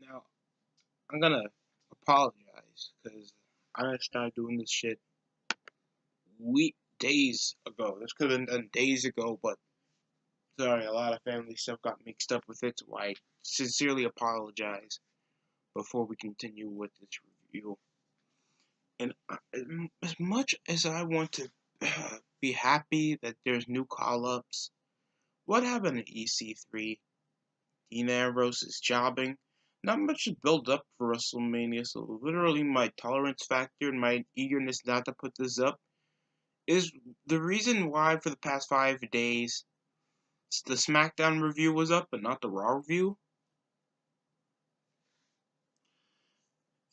Now, I'm gonna apologize because I started doing this shit days ago. This could have been done days ago, but sorry, a lot of family stuff got mixed up with it, so I sincerely apologize before we continue with this review. And as much as I want to be happy that there's new call-ups, what happened in EC3? Dean Ambrose is jobbing. Not much to build up for WrestleMania, so literally my tolerance factor and my eagerness not to put this up is the reason why for the past 5 days the SmackDown review was up but not the Raw review.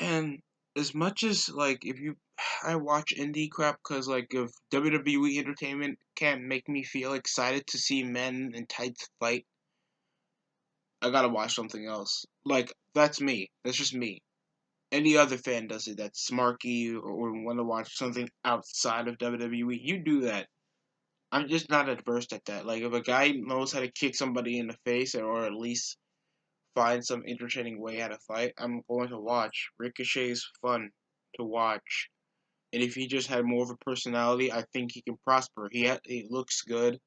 And as much as I watch indie crap because if WWE Entertainment can't make me feel excited to see men in tights fight, I gotta watch something else. That's me. That's just me. Any other fan does it that's smarky or want to watch something outside of WWE, you do that. I'm just not adverse at that. Like, if a guy knows how to kick somebody in the face or at least find some entertaining way how to fight, I'm going to watch. Ricochet is fun to watch. And if he just had more of a personality, I think he can prosper. He looks good.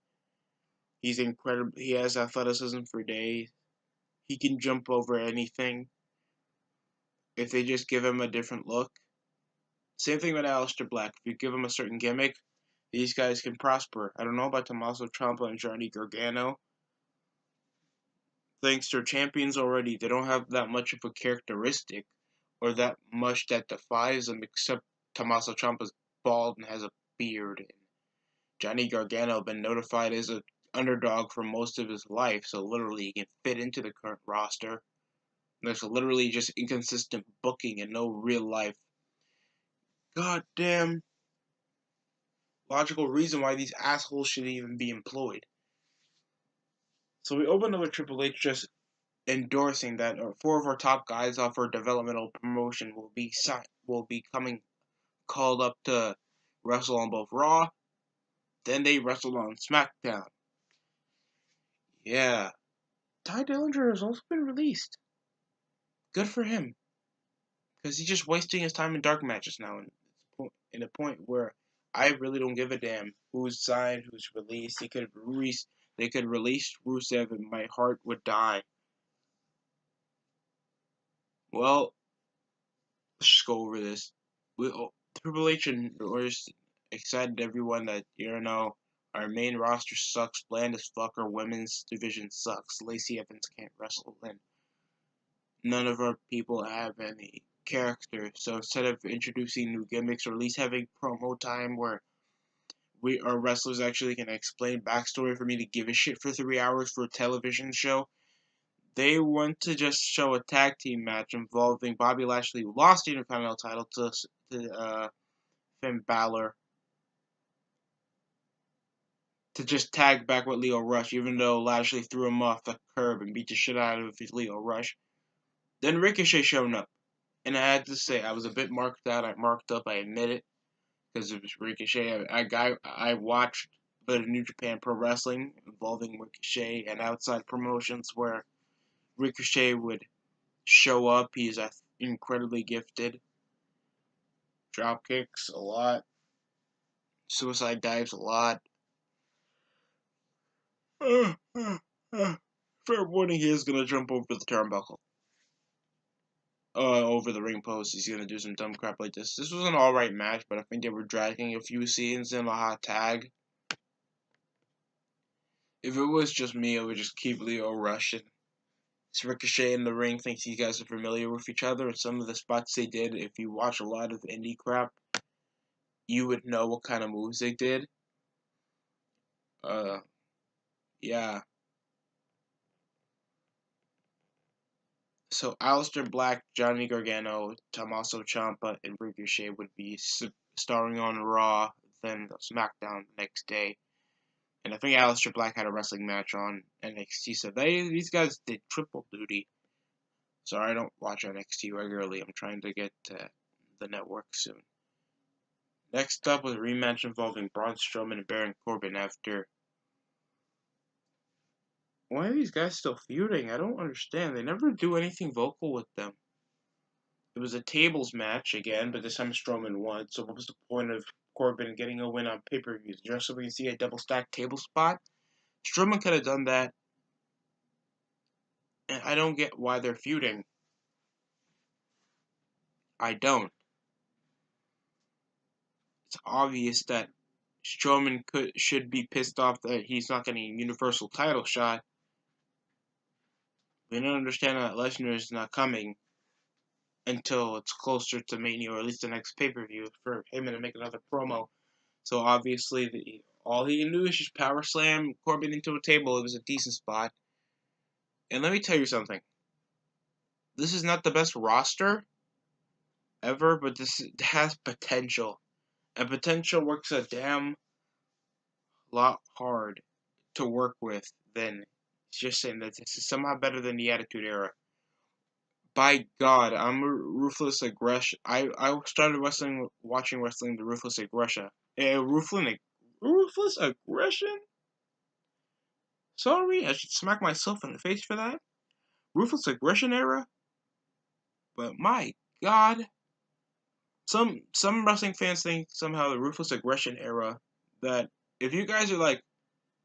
He's incredible. He has athleticism for days. He can jump over anything if they just give him a different look. Same thing with Aleister Black. If you give him a certain gimmick, these guys can prosper. I don't know about Tommaso Ciampa and Johnny Gargano. Thanks, they're champions already. They don't have that much of a characteristic or that much that defies them, except Tommaso Ciampa's bald and has a beard. And Johnny Gargano been notified as an underdog for most of his life, so literally he can fit into the current roster. There's literally just inconsistent booking and no real life goddamn logical reason why these assholes should even be employed. So we opened up with Triple H just endorsing that four of our top guys off our developmental promotion will be coming called up to wrestle on both Raw. Then they wrestled on SmackDown. Yeah, Ty Dillinger has also been released. Good for him, because he's just wasting his time in dark matches now. And it's in a point where I really don't give a damn who's signed, who's released. They could release Rusev, and my heart would die. Well, let's just go over this. Triple H and we're just excited everyone that our main roster sucks, bland as fuck. Our women's division sucks. Lacey Evans can't wrestle, and none of our people have any character. So instead of introducing new gimmicks or at least having promo time where our wrestlers actually can explain backstory for me to give a shit for 3 hours for a television show, they want to just show a tag team match involving Bobby Lashley, who lost the Intercontinental title to Finn Balor, to just tag back with Leo Rush, even though Lashley threw him off the curb and beat the shit out of Leo Rush. Then Ricochet showed up, and I had to say I was a bit marked out. I marked up. I admit it, because it was Ricochet. I watched the New Japan Pro Wrestling involving Ricochet and outside promotions where Ricochet would show up. He's incredibly gifted. Drop kicks a lot. Suicide dives a lot. Fair warning, he is gonna jump over the turnbuckle. Over the ring post. He's gonna do some dumb crap like this. This was an alright match, but I think they were dragging a few scenes in a hot tag. If it was just me, I would just keep Leo Rush. It's Ricochet in the ring thinks you guys are familiar with each other, and some of the spots they did, if you watch a lot of indie crap, you would know what kind of moves they did. Yeah. So Aleister Black, Johnny Gargano, Tommaso Ciampa, and Ricochet would be starring on Raw, then SmackDown the next day. And I think Aleister Black had a wrestling match on NXT, so these guys did triple duty. Sorry, I don't watch NXT regularly. I'm trying to get to the network soon. Next up was a rematch involving Braun Strowman and Baron Corbin after Why are these guys still feuding? I don't understand. They never do anything vocal with them. It was a tables match again, but this time Strowman won. So what was the point of Corbin getting a win on pay-per-views? Just so we can see a double stack table spot? Strowman could have done that, and I don't get why they're feuding. I don't. It's obvious that Strowman should be pissed off that he's not getting a Universal title shot. We don't understand that Lesnar is not coming until it's closer to Mania, or at least the next pay-per-view, for him to make another promo. So obviously, all he can do is just power slam Corbin into a table. It was a decent spot. And let me tell you something. This is not the best roster ever, but this has potential. And potential works a damn lot hard to work with than just saying that this is somehow better than the Attitude Era. By God, I'm a Ruthless Aggression. I started watching wrestling the Ruthless Aggression. Ruthless Aggression? Sorry, I should smack myself in the face for that. Ruthless Aggression Era? But my God. Some wrestling fans think somehow the Ruthless Aggression Era, that if you guys are like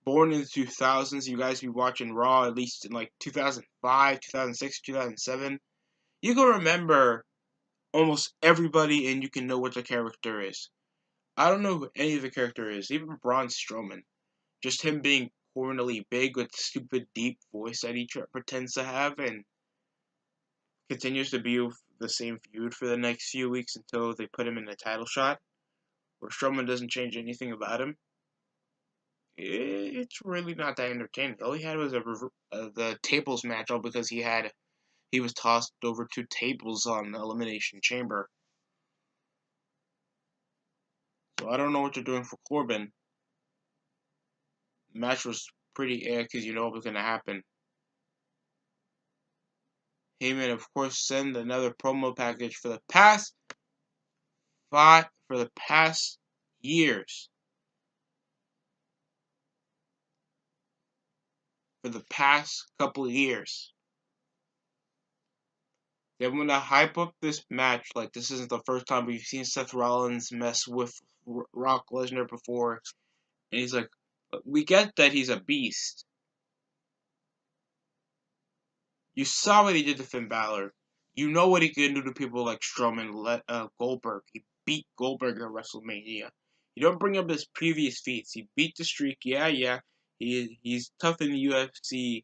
born in the 2000s, you guys be watching Raw at least in like 2005, 2006, 2007. You can remember almost everybody and you can know what the character is. I don't know who any of the character is, even Braun Strowman. Just him being cornily big with the stupid deep voice that he pretends to have and continues to be the same feud for the next few weeks until they put him in a title shot, where Strowman doesn't change anything about him. It's really not that entertaining. All he had was the tables match, all because he was tossed over 2 tables on Elimination Chamber. So I don't know what they're doing for Corbin. The match was pretty air because you know what was going to happen. Heyman, of course, sent another promo package for the past years. For the past couple of years. They want to hype up this match like this isn't the first time we've seen Seth Rollins mess with Brock Lesnar before. And he's like, we get that he's a beast. You saw what he did to Finn Balor. You know what he can do to people like Strowman, Goldberg. He beat Goldberg at WrestleMania. You don't bring up his previous feats. He beat the Streak. Yeah. He's tough in the UFC.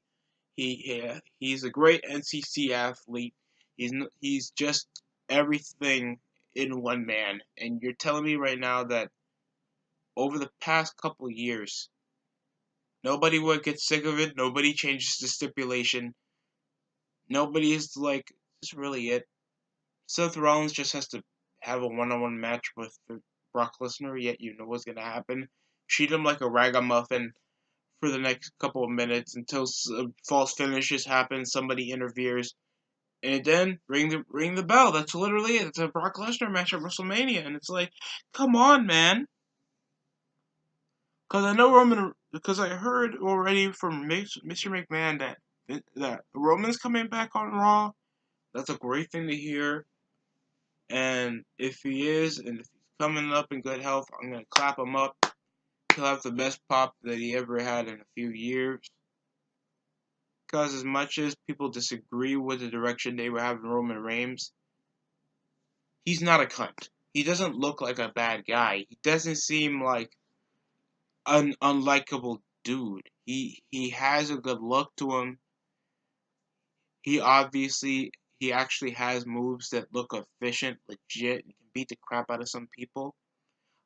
He's a great NCC athlete. He's just everything in one man. And you're telling me right now that over the past couple of years, nobody would get sick of it. Nobody changes the stipulation. Nobody is like, this is really it. Seth Rollins just has to have a one-on-one match with Brock Lesnar, yet you know what's going to happen. Treat him like a ragamuffin for the next couple of minutes until false finishes happen, somebody interferes, and then ring the bell. That's literally it. It's a Brock Lesnar match at WrestleMania, and it's like, come on, man. Because I heard already from Mr. McMahon that Roman's coming back on Raw. That's a great thing to hear. And if he is, and if he's coming up in good health, I'm gonna clap him up. He'll have the best pop that he ever had in a few years. Because as much as people disagree with the direction they were having Roman Reigns, he's not a cunt. He doesn't look like a bad guy. He doesn't seem like an unlikable dude. He has a good look to him. He actually has moves that look efficient, legit, and can beat the crap out of some people.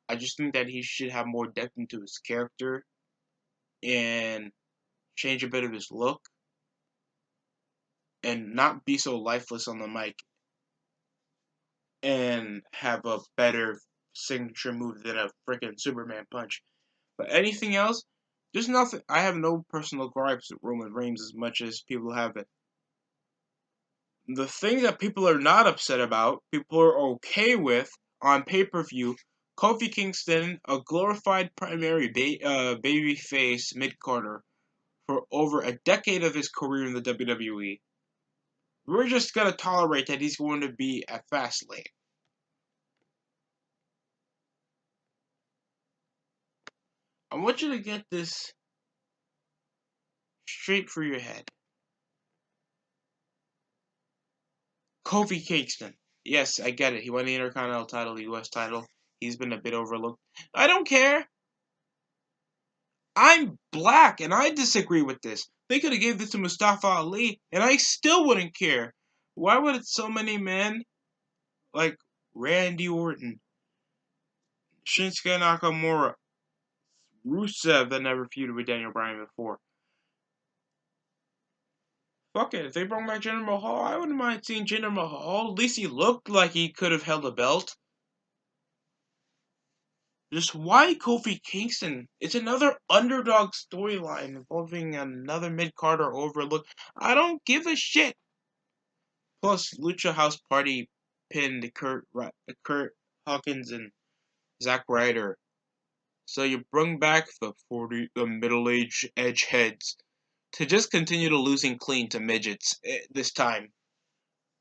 I just think that he should have more depth into his character and change a bit of his look and not be so lifeless on the mic and have a better signature move than a freaking Superman punch. But anything else, there's nothing. I have no personal gripes with Roman Reigns as much as people have it. The thing that people are not upset about, people are okay with on pay-per-view, Kofi Kingston, a glorified primary babyface mid-carder for over a decade of his career in the WWE. We're just gonna tolerate that he's going to be at Fastlane. I want you to get this straight for your head. Kofi Kingston. Yes, I get it. He won the Intercontinental title, the US title. He's been a bit overlooked. I don't care. I'm black, and I disagree with this. They could have gave this to Mustafa Ali, and I still wouldn't care. Why would so many men like Randy Orton, Shinsuke Nakamura, Rusev that never feuded with Daniel Bryan before? Fuck it, if they brought back Jinder Mahal, I wouldn't mind seeing Jinder Mahal. At least he looked like he could have held a belt. Just why Kofi Kingston? It's another underdog storyline involving another mid-carder overlooked. I don't give a shit. Plus, Lucha House Party pinned Kurt Hawkins and Zack Ryder. So you bring back the middle-aged edge heads to just continue to losing clean to midgets this time.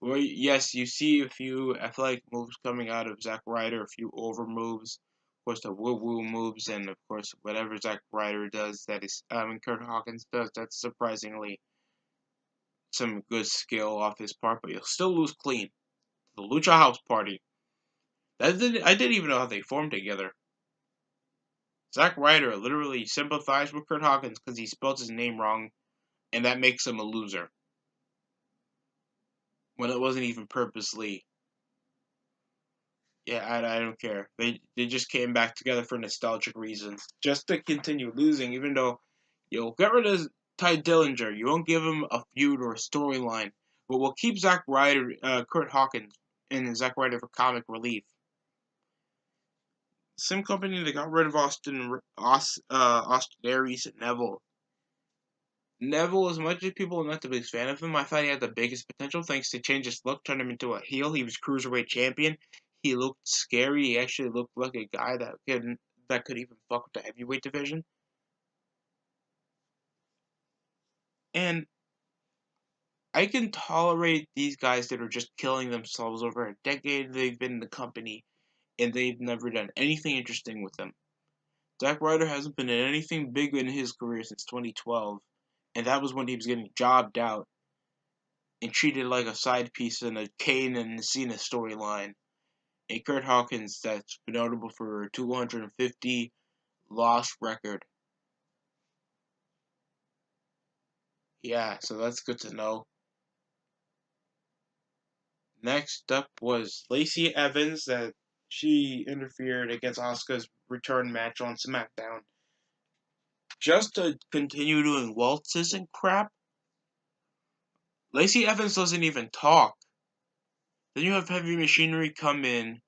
Well, yes, you see a few athletic moves coming out of Zack Ryder, a few over moves, of course the woo-woo moves, and of course whatever Zack Ryder does that is, Kurt Hawkins does, that's surprisingly some good skill off his part, but you'll still lose clean. The Lucha House Party. I didn't even know how they formed together. Zack Ryder literally sympathized with Kurt Hawkins because he spelled his name wrong, and that makes him a loser. When it wasn't even purposely. Yeah, I don't care. They just came back together for nostalgic reasons. Just to continue losing, even though you'll get rid of Ty Dillinger. You won't give him a feud or a storyline. But we'll keep Zack Ryder, Kurt Hawkins, and Zack Ryder for comic relief. Same company that got rid of Austin Aries and Neville. Neville, as much as people are not the biggest fan of him, I thought he had the biggest potential thanks to change his look, turn him into a heel. He was cruiserweight champion. He looked scary. He actually looked like a guy that could even fuck with the heavyweight division. And I can tolerate these guys that are just killing themselves over a decade they've been in the company and they've never done anything interesting with them. Zack Ryder hasn't been in anything big in his career since 2012, and that was when he was getting jobbed out and treated like a side piece in a Kane and Cena storyline. And Kurt Hawkins, that's notable for a 250 loss record. Yeah, so that's good to know. Next up was Lacey Evans, that she interfered against Asuka's return match on SmackDown. Just to continue doing waltzes and crap. Lacey Evans doesn't even talk. Then you have Heavy Machinery come in,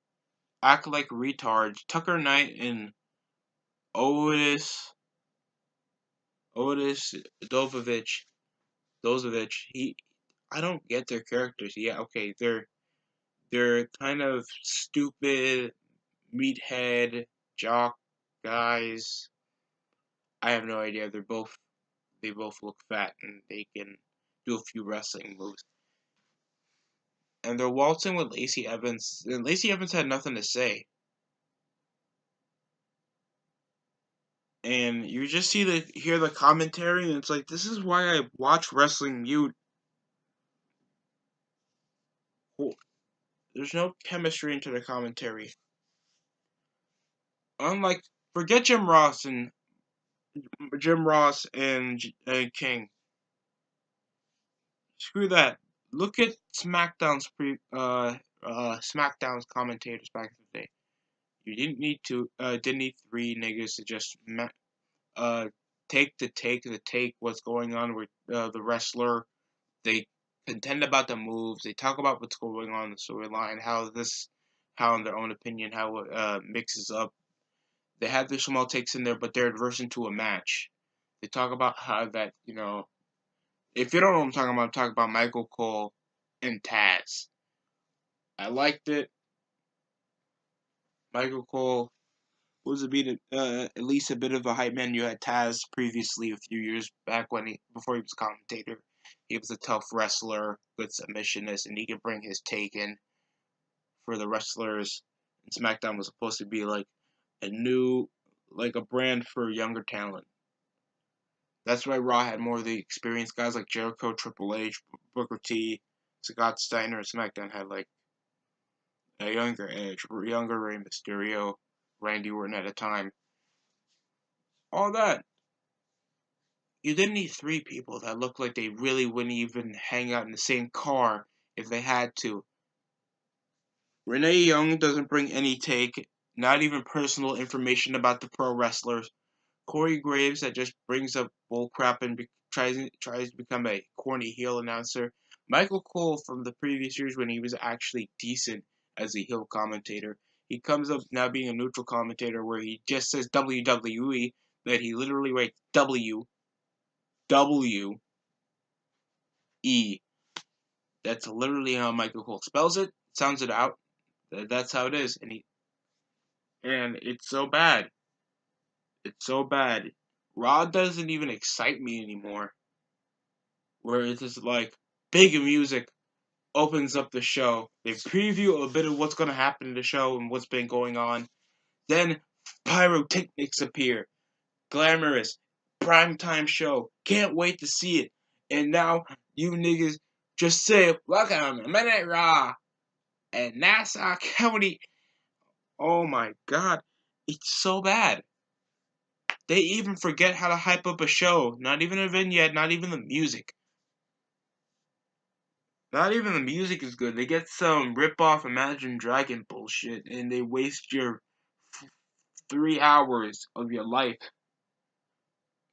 act like retards. Tucker Knight and Otis Dozovich. I don't get their characters. Yeah, okay, they're kind of stupid, meathead, jock guys. I have no idea. They both look fat and they can do a few wrestling moves. And they're waltzing with Lacey Evans, and Lacey Evans had nothing to say. And you just hear the commentary, and it's like, this is why I watch wrestling mute. There's no chemistry into the commentary. Unlike, forget Jim Ross and King. Screw that. Look at SmackDown's commentators back in the day. You didn't need three niggas to just take what's going on with the wrestler. They contend about the moves. They talk about what's going on in the storyline, how in their own opinion, how it mixes up. They have their small takes in there, but they're adverse to a match. They talk about how that, if you don't know what I'm talking about Michael Cole and Taz. I liked it. Michael Cole was a bit at least a bit of a hype man. You had Taz previously a few years back before he was a commentator. He was a tough wrestler, good submissionist, and he could bring his take in for the wrestlers. And SmackDown was supposed to be like a brand for younger talent. That's why Raw had more of the experienced guys like Jericho, Triple H, Booker T, Scott Steiner. SmackDown had like a younger Edge, younger Rey Mysterio, Randy Orton at a time. All that. You didn't need three people that looked like they really wouldn't even hang out in the same car if they had to. Renee Young doesn't bring any take, not even personal information about the pro wrestlers. Corey Graves that just brings up bullcrap and tries to become a corny heel announcer. Michael Cole from the previous years when he was actually decent as a heel commentator. He comes up now being a neutral commentator where he just says WWE, that he literally writes W E. That's literally how Michael Cole spells it, sounds it out. That's how it is, and it's so bad. It's so bad. Raw doesn't even excite me anymore. Where it's just like big music opens up the show. They preview a bit of what's gonna happen in the show and what's been going on. Then pyrotechnics appear. Glamorous. Primetime show. Can't wait to see it. And now you niggas just say, welcome to Minute Raw and Nassau County. Oh my god. It's so bad. They even forget how to hype up a show. Not even a vignette, not even the music. Not even the music is good. They get some rip-off Imagine Dragon bullshit, and they waste your 3 hours of your life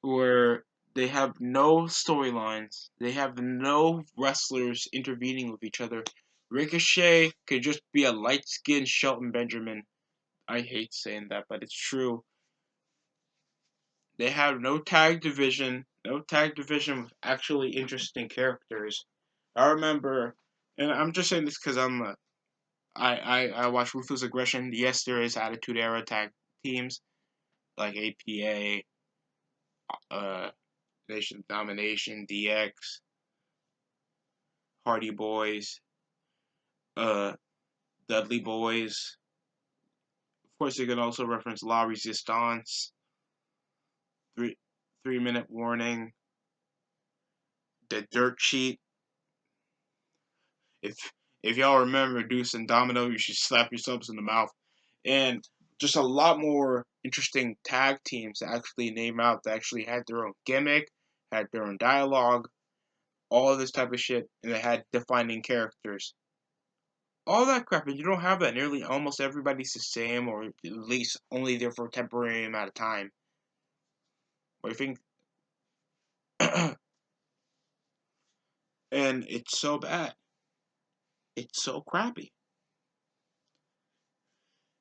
where they have no storylines. They have no wrestlers intervening with each other. Ricochet could just be a light-skinned Shelton Benjamin. I hate saying that, but it's true. They have no tag division with actually interesting characters. I remember, and I'm just saying this because I watch Ruthless Aggression. Yes, there is Attitude Era tag teams like APA, Nation Domination, DX, Hardy Boys, uh, Dudley Boys. Of course, you can also reference La Resistance, 3 minute warning, the Dirt Sheet. If y'all remember Deuce and Domino, you should slap yourselves in the mouth. And just a lot more interesting tag teams to actually name out that actually had their own gimmick, had their own dialogue, all of this type of shit, and they had defining characters. All that crap, and you don't have that. Nearly almost everybody's the same, or at least only there for a temporary amount of time. But I think, and it's so bad. It's so crappy.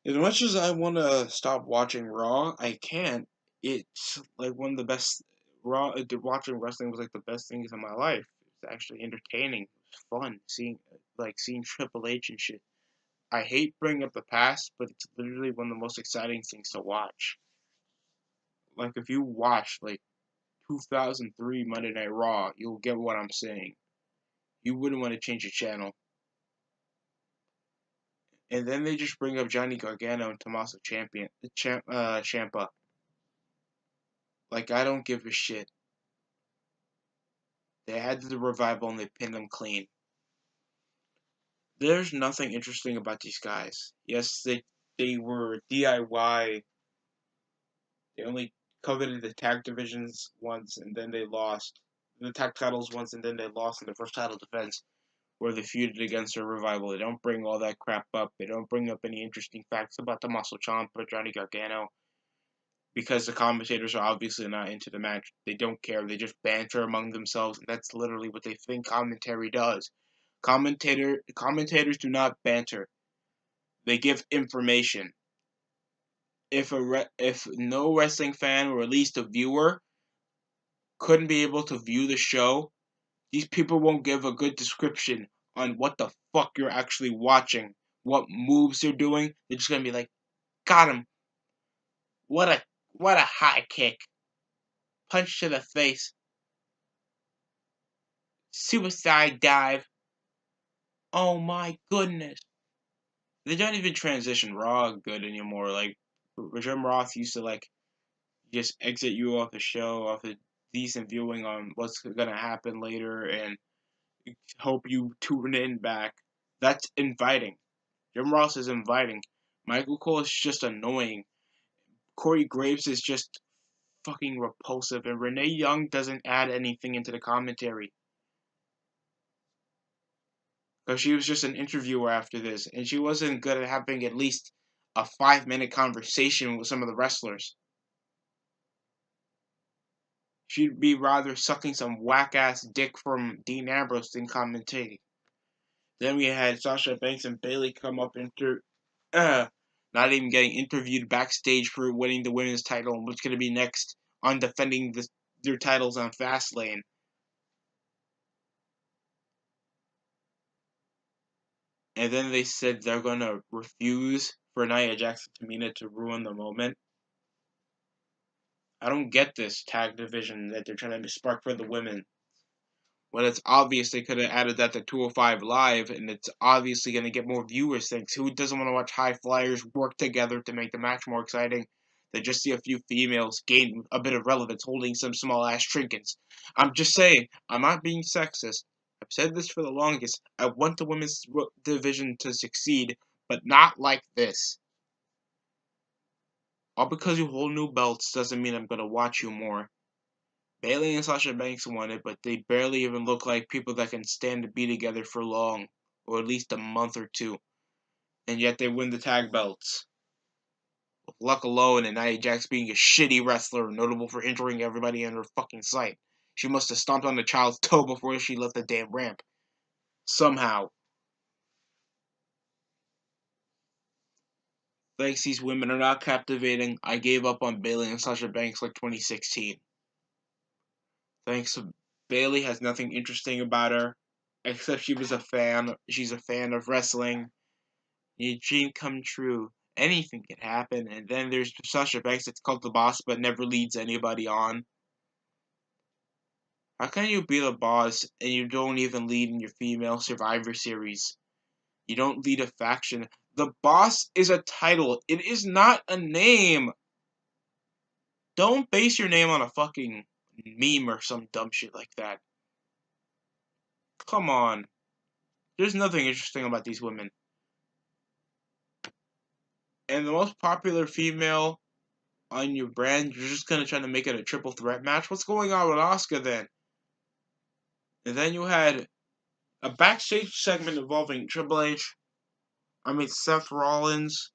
As much as I want to stop watching Raw, I can't. It's like one of the best. Watching wrestling was like the best things in my life. It's actually entertaining. It's fun seeing Triple H and shit. I hate bringing up the past, but it's literally one of the most exciting things to watch. Like if you watch like 2003 Monday Night Raw, you'll get what I'm saying. You wouldn't want to change the channel. And then they just bring up Johnny Gargano and Tommaso Ciampa. Like I don't give a shit. They had the revival and they pinned them clean. There's nothing interesting about these guys. Yes, they were DIY. They only coveted the tag divisions once and then they lost. The tag titles once and then they lost in the first title defense where they feuded against a revival. They don't bring all that crap up. They don't bring up any interesting facts about Tommaso Ciampa or Johnny Gargano because the commentators are obviously not into the match. They don't care. They just banter among themselves, and that's literally what they think commentary does. Commentators do not banter. They give information. If no wrestling fan or at least a viewer couldn't be able to view the show, these people won't give a good description on what the fuck you're actually watching, what moves they're doing. They're just gonna be like, got him. What a high kick. Punch to the face. Suicide dive. Oh my goodness. They don't even transition Raw good anymore. Like, Jim Ross used to, like, just exit you off the show, off a decent viewing on what's gonna happen later, and hope you tune in back. That's inviting. Jim Ross is inviting. Michael Cole is just annoying. Corey Graves is just fucking repulsive, and Renee Young doesn't add anything into the commentary. Because she was just an interviewer after this, and she wasn't good at having at least a 5-minute conversation with some of the wrestlers. She'd be rather sucking some whack ass dick from Dean Ambrose than commentating. Then we had Sasha Banks and Bayley come up not even getting interviewed backstage for winning the women's title and what's going to be next on defending their titles on Fastlane. And then they said they're going to refuse for Nia Jax and Tamina to ruin the moment. I don't get this tag division that they're trying to spark for the women. Well, it's obvious they could have added that to 205 Live, and it's obviously going to get more viewers. Thanks. Who doesn't want to watch high flyers work together to make the match more exciting than just see a few females gain a bit of relevance holding some small ass trinkets? I'm just saying, I'm not being sexist. I've said this for the longest. I want the women's division to succeed, but not like this. All because you hold new belts doesn't mean I'm going to watch you more. Bayley and Sasha Banks won it, but they barely even look like people that can stand to be together for long, or at least a month or two. And yet they win the tag belts. With luck alone and Nia Jax being a shitty wrestler, notable for injuring everybody in her fucking sight. She must have stomped on the child's toe before she left the damn ramp. Somehow. Thanks, these women are not captivating. I gave up on Bayley and Sasha Banks like 2016. Thanks, Bayley has nothing interesting about her, except she's a fan of wrestling. Your dream come true. Anything can happen. And then there's Sasha Banks that's called the boss but never leads anybody on. How can you be the boss and you don't even lead in your female Survivor Series? You don't lead a faction. The boss is a title. It is not a name. Don't base your name on a fucking meme or some dumb shit like that. Come on. There's nothing interesting about these women. And the most popular female on your brand, you're just gonna try to make it a triple threat match? What's going on with Asuka then? And then you had a backstage segment involving Triple H. Seth Rollins.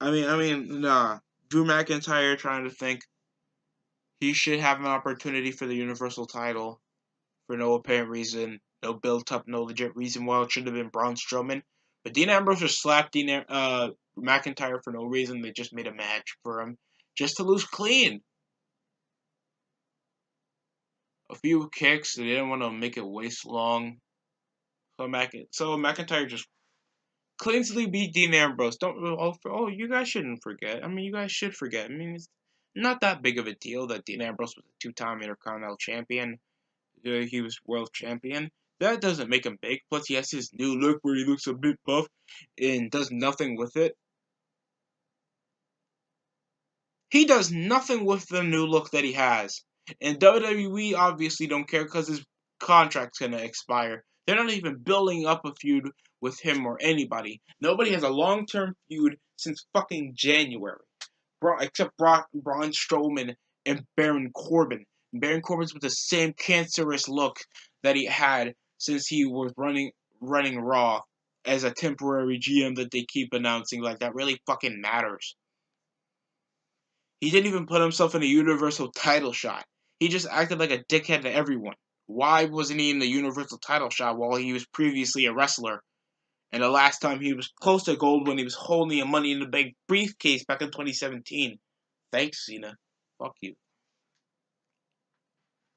Nah. Drew McIntyre trying to think he should have an opportunity for the Universal title for no apparent reason, no built-up, no legit reason why it should have been Braun Strowman. But Dean Ambrose just slapped McIntyre for no reason. They just made a match for him just to lose clean. A few kicks. They didn't want to make it waste long. So McIntyre just cleanly beat Dean Ambrose. You guys shouldn't forget. You guys should forget. It's not that big of a deal that Dean Ambrose was a 2-time Intercontinental Champion. He was World Champion. That doesn't make him big. Plus, he has his new look where he looks a bit buff and does nothing with it. He does nothing with the new look that he has. And WWE obviously don't care because his contract's going to expire. They're not even building up a feud with him or anybody. Nobody has a long-term feud since fucking January. Except Braun Strowman and Baron Corbin. Baron Corbin's with the same cancerous look that he had since he was running Raw as a temporary GM that they keep announcing. Like, that really fucking matters. He didn't even put himself in a Universal title shot. He just acted like a dickhead to everyone. Why wasn't he in the Universal title shot while he was previously a wrestler? And the last time he was close to gold when he was holding a Money in the Bank briefcase back in 2017. Thanks, Cena. Fuck you.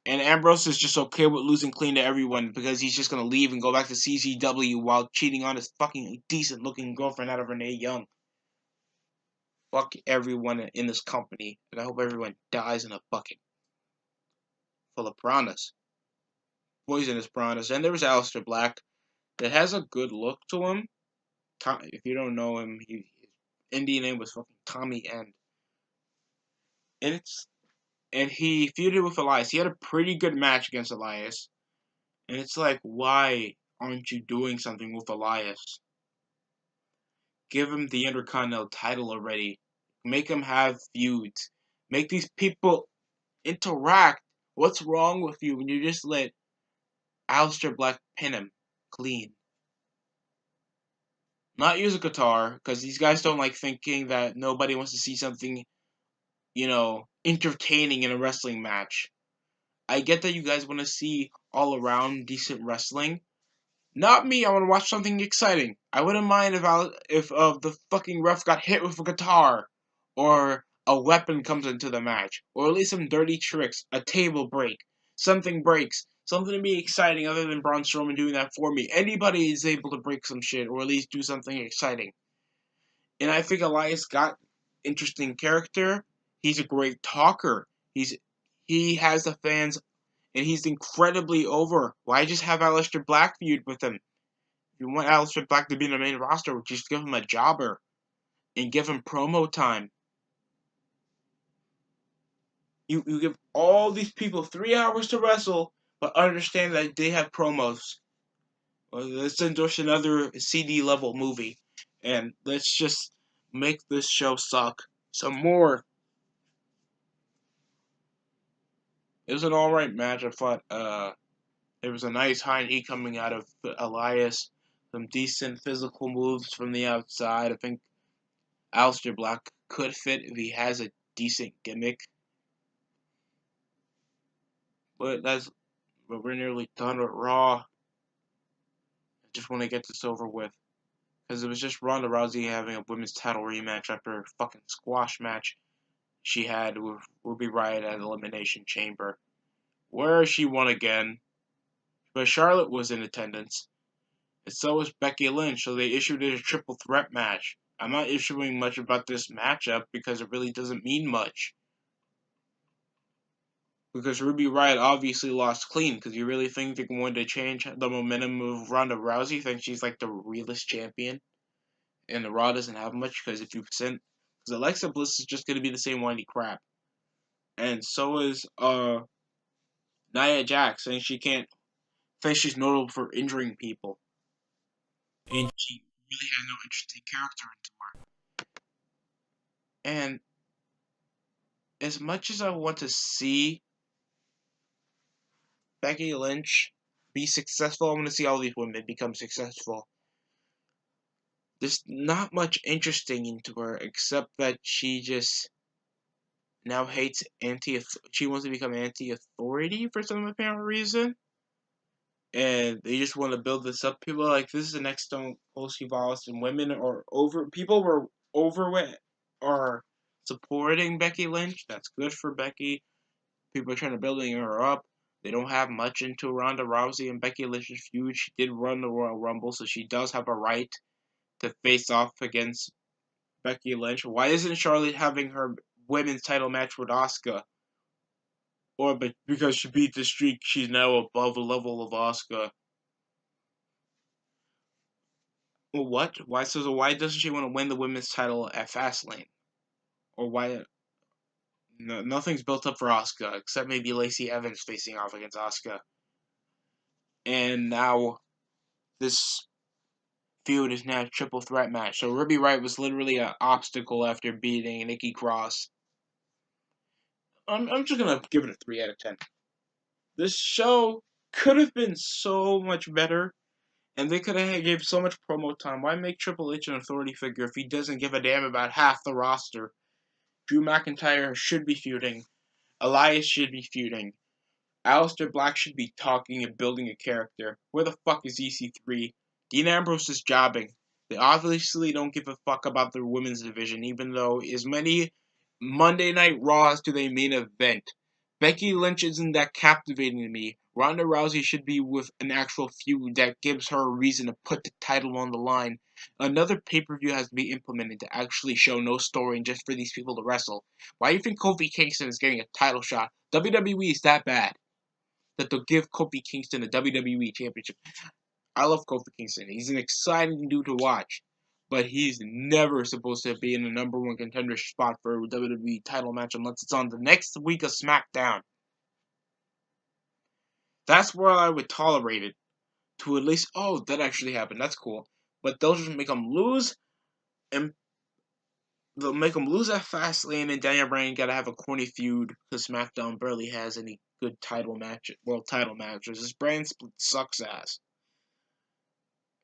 And Ambrose is just okay with losing clean to everyone because he's just going to leave and go back to CZW while cheating on his fucking decent-looking girlfriend out of Renee Young. Fuck everyone in this company, and I hope everyone dies in a bucket full of piranhas, poisonous piranhas. And there was Aleister Black that has a good look to him. If you don't know him, his Indian name was fucking Tommy End, and he feuded with Elias. He had a pretty good match against Elias, and it's like, why aren't you doing something with Elias? Give him the Intercontinental title already. Make him have feuds. Make these people interact. What's wrong with you when you just let Aleister Black pin him clean? Not use a guitar, because these guys don't like thinking that nobody wants to see something, entertaining in a wrestling match. I get that you guys want to see all around decent wrestling. Not me. I want to watch something exciting. I wouldn't mind if the fucking ref got hit with a guitar, or a weapon comes into the match, or at least some dirty tricks, a table break, something breaks, something to be exciting other than Braun Strowman doing that for me. Anybody is able to break some shit, or at least do something exciting. And I think Elias got interesting character. He's a great talker. He has the fans, and he's incredibly over. Why just have Aleister Black feud with him? If you want Aleister Black to be in the main roster, just give him a jobber and give him promo time. You give all these people 3 hours to wrestle, but understand that they have promos. Well, let's endorse another CD level movie, and let's just make this show suck some more. It was an alright match. I thought there was a nice high knee coming out of Elias, some decent physical moves from the outside. I think Aleister Black could fit if he has a decent gimmick. But we're nearly done with Raw. I just want to get this over with. Because it was just Ronda Rousey having a women's title rematch after a fucking squash match she had with Ruby Riott at Elimination Chamber, where she won again. But Charlotte was in attendance, and so was Becky Lynch, so they issued it a triple threat match. I'm not issuing much about this matchup because it really doesn't mean much. Because Ruby Riott obviously lost clean, because you really think they're going to change the momentum of Ronda Rousey? Think she's like the realest champion? And the Raw doesn't have much, because if you send... Because Alexa Bliss is just going to be the same whiny crap. And so is Nia Jax, saying she can't... Think she's notable for injuring people. And she really has no interesting character into her. And as much as I want to see Becky Lynch be successful, I want to see all these women become successful. There's not much interesting into her, except that she just now hates she wants to become anti-authority for some apparent reason. And they just want to build this up. People are like, this is the next Stone Cold Steve Austin. Women are people were overweight or supporting Becky Lynch. That's good for Becky. People are trying to building her up. They don't have much into Ronda Rousey and Becky Lynch's feud. She did run the Royal Rumble, so she does have a right to face off against Becky Lynch. Why isn't Charlotte having her women's title match with Asuka? Or because she beat the streak, she's now above the level of Asuka. Well, what? Why doesn't she want to win the women's title at Fastlane? Or why? No, nothing's built up for Asuka except maybe Lacey Evans facing off against Asuka. And now this feud is now a triple threat match. So Ruby Riott was literally an obstacle after beating Nikki Cross. I'm just gonna give it a 3 out of 10. This show could have been so much better, and they could have gave so much promo time. Why make Triple H an authority figure if he doesn't give a damn about half the roster? Drew McIntyre should be feuding. Elias should be feuding. Aleister Black should be talking and building a character. Where the fuck is EC3? Dean Ambrose is jobbing. They obviously don't give a fuck about their women's division, even though as many Monday Night Raws do they main event. Becky Lynch isn't that captivating to me. Ronda Rousey should be with an actual feud that gives her a reason to put the title on the line. Another pay-per-view has to be implemented to actually show no story and just for these people to wrestle. Why do you think Kofi Kingston is getting a title shot? WWE is that bad that they'll give Kofi Kingston a WWE championship. I love Kofi Kingston. He's an exciting dude to watch. But he's never supposed to be in the number one contender spot for a WWE title match unless it's on the next week of SmackDown. That's where I would tolerate it. To at least, oh, that actually happened. That's cool. But they'll just make him lose, and they'll make him lose at Fastlane, and Daniel Bryan gotta have a corny feud because SmackDown barely has any good world title matches. This brand split sucks ass.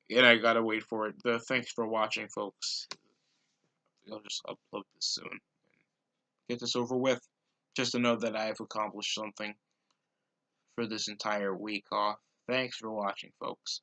And I gotta wait for it. Thanks for watching, folks. I'll just upload this soon. Get this over with. Just to know that I have accomplished something for this entire week off. Thanks for watching, folks.